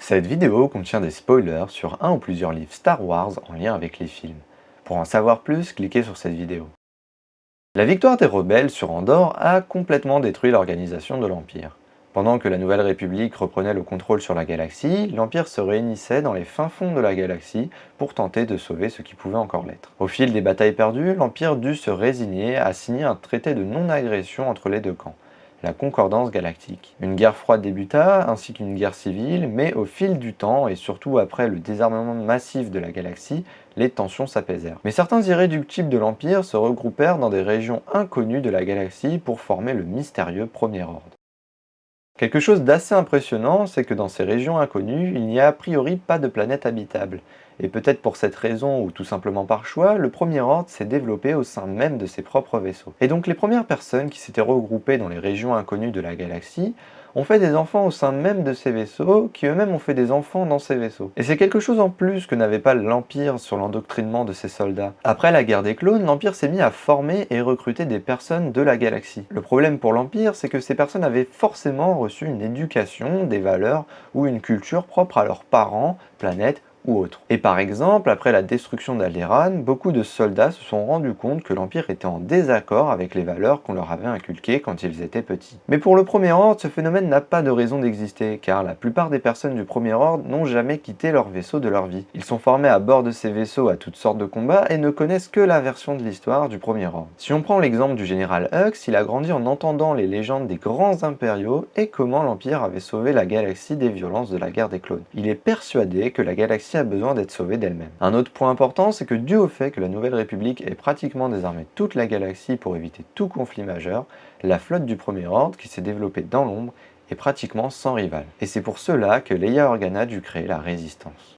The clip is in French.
Cette vidéo contient des spoilers sur un ou plusieurs livres Star Wars en lien avec les films. Pour en savoir plus, cliquez sur cette vidéo. La victoire des rebelles sur Andorre a complètement détruit l'organisation de l'Empire. Pendant que la Nouvelle République reprenait le contrôle sur la galaxie, l'Empire se réunissait dans les fins fonds de la galaxie pour tenter de sauver ce qui pouvait encore l'être. Au fil des batailles perdues, l'Empire dut se résigner à signer un traité de non-agression entre les deux camps, la Concordance galactique. Une guerre froide débuta, ainsi qu'une guerre civile, mais au fil du temps, et surtout après le désarmement massif de la galaxie, les tensions s'apaisèrent. Mais certains irréductibles de l'Empire se regroupèrent dans des régions inconnues de la galaxie pour former le mystérieux Premier Ordre. Quelque chose d'assez impressionnant, c'est que dans ces régions inconnues, il n'y a priori pas de planète habitable. Et peut-être pour cette raison, ou tout simplement par choix, le Premier Ordre s'est développé au sein même de ses propres vaisseaux. Et donc les premières personnes qui s'étaient regroupées dans les régions inconnues de la galaxie ont fait des enfants au sein même de ces vaisseaux, qui eux-mêmes ont fait des enfants dans ces vaisseaux. Et c'est quelque chose en plus que n'avait pas l'Empire sur l'endoctrinement de ses soldats. Après la guerre des clones, l'Empire s'est mis à former et recruter des personnes de la galaxie. Le problème pour l'Empire, c'est que ces personnes avaient forcément reçu une éducation, des valeurs ou une culture propre à leurs parents, planètes ou autres. Et par exemple, après la destruction d'Alderaan, beaucoup de soldats se sont rendus compte que l'Empire était en désaccord avec les valeurs qu'on leur avait inculquées quand ils étaient petits. Mais pour le Premier Ordre, ce phénomène n'a pas de raison d'exister, car la plupart des personnes du Premier Ordre n'ont jamais quitté leur vaisseau de leur vie. Ils sont formés à bord de ces vaisseaux à toutes sortes de combats et ne connaissent que la version de l'histoire du Premier Ordre. Si on prend l'exemple du général Hux, il a grandi en entendant les légendes des grands impériaux et comment l'Empire avait sauvé la galaxie des violences de la guerre des clones. Il est persuadé que la galaxie a besoin d'être sauvée d'elle-même. Un autre point important, c'est que dû au fait que la Nouvelle République ait pratiquement désarmé toute la galaxie pour éviter tout conflit majeur, la flotte du Premier Ordre, qui s'est développée dans l'ombre, est pratiquement sans rival. Et c'est pour cela que Leia Organa dut créer la Résistance.